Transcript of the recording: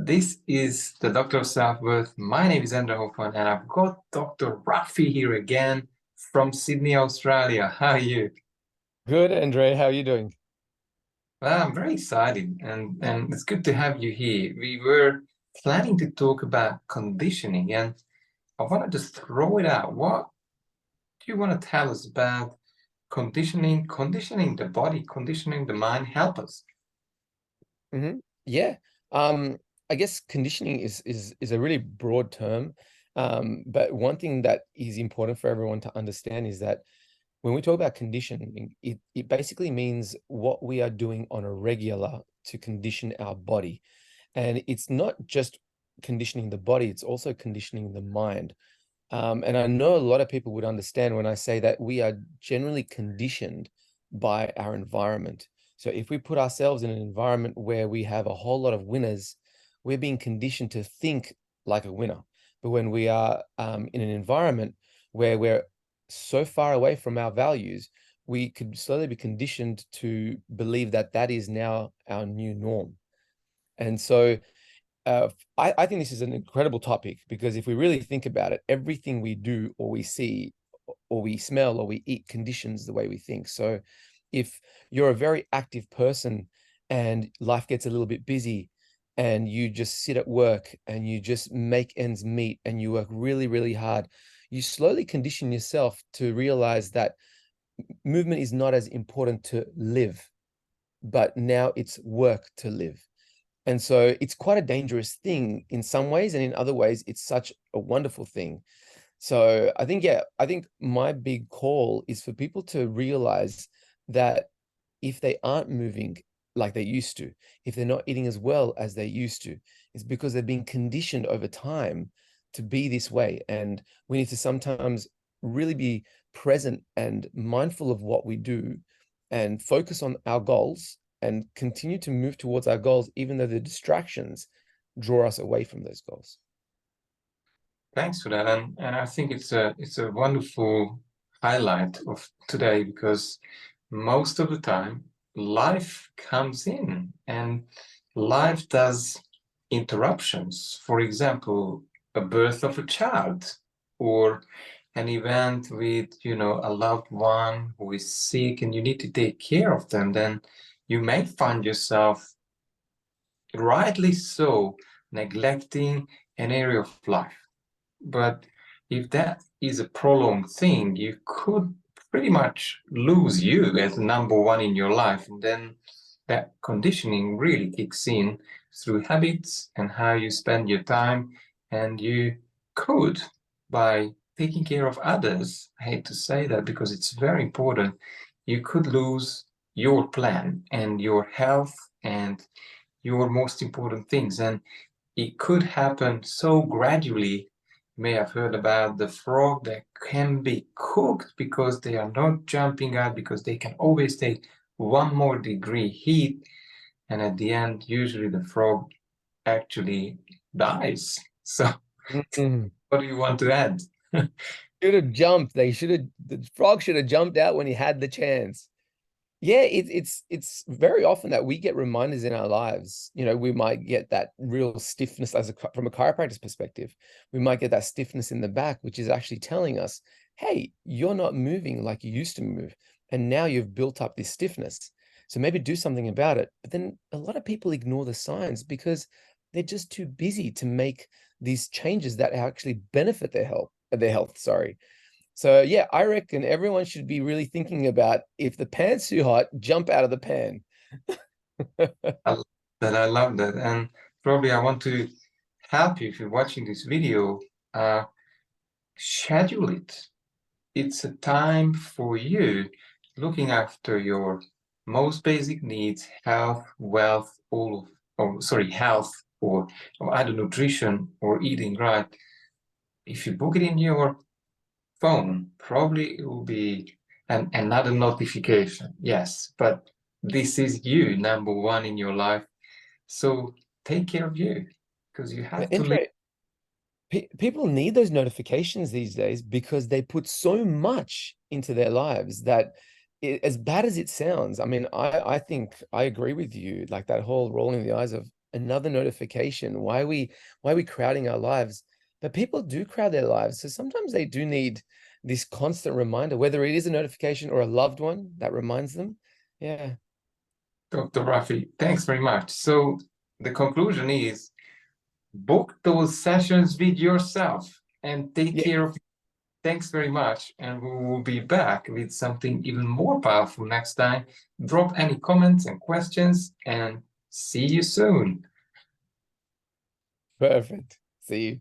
This is the Doctor of Self-Worth. My name is Andrew Hoffman, and I've got Dr. Raffi here again from Sydney, Australia. How are you? Good, Andre. How are you doing? Well, I'm very excited, and it's good to have you here. We were planning to talk about conditioning, and I want to just throw it out. What do you want to tell us about conditioning the body, conditioning the mind? Help us. Yeah. Um, I guess conditioning is a really broad term. But one thing that is important for everyone to understand is that when we talk about conditioning, it basically means what we are doing on a regular to condition our body. And it's not just conditioning the body, it's also conditioning the mind. And I know a lot of people would understand when I say that we are generally conditioned by our environment. So if we put ourselves in an environment where we have a whole lot of winners, we're being conditioned to think like a winner. But when we are in an environment where we're so far away from our values, we could slowly be conditioned to believe that that is now our new norm. And so I think this is an incredible topic because if we really think about it, everything we do or we see or we smell or we eat conditions the way we think. So if you're a very active person and life gets a little bit busy and you just sit at work and you just make ends meet and you work really, really hard, you slowly condition yourself to realize that movement is not as important to live, but now it's work to live. And so it's quite a dangerous thing in some ways, and in other ways, it's such a wonderful thing. So I think, yeah, I think my big call is for people to realize that if they aren't moving like they used to, if they're not eating as well as they used to, it's because they've been conditioned over time to be this way. And we need to sometimes really be present and mindful of what we do and focus on our goals and continue to move towards our goals, even though the distractions draw us away from those goals. Thanks for that, and I think it's a wonderful highlight of today because most of the time life comes in and life does interruptions. For example, a birth of a child or an event with, a loved one who is sick and you need to take care of them, then you may find yourself, rightly so, neglecting an area of life. But if that is a prolonged thing, you could pretty much lose you as number one in your life. And then that conditioning really kicks in through habits and how you spend your time. And you could, by taking care of others, I hate to say that because it's very important, you could lose your plan and your health and your most important things. And it could happen so gradually. You may have heard about the frog that can be cooked because they are not jumping out, because they can always take one more degree heat. And at the end, usually the frog actually dies. So, Mhm. what do you want to add? Should have jumped. The frog should have jumped out when he had the chance. Yeah, it's very often that we get reminders in our lives. You know, we might get that real stiffness from a chiropractor's perspective. We might get that stiffness in the back, which is actually telling us, hey, you're not moving like you used to move. And now you've built up this stiffness. So maybe do something about it. But then a lot of people ignore the signs because they're just too busy to make these changes that actually benefit their health, sorry. So yeah, I reckon everyone should be really thinking about if the pan's too hot, jump out of the pan. I love that. I love that. And probably I want to help you if you're watching this video, uh, schedule it. It's a time for you looking after your most basic needs, health, wealth, health or either nutrition or eating right. If you book it in your phone, probably it will be another notification. Yes, but this is you, number one in your life. So take care of you because you have to live. Andre, people need those notifications these days because they put so much into their lives that as bad as it sounds, I mean, I think I agree with you, like that whole rolling the eyes of another notification. Why are we crowding our lives? But people do crowd their lives. So sometimes they do need this constant reminder, whether it is a notification or a loved one that reminds them. Yeah. Dr. Raffi, thanks very much. So the conclusion is book those sessions with yourself and take Yeah. care of you. Thanks very much. And we will be back with something even more powerful next time. Drop any comments and questions and see you soon. Perfect. See you.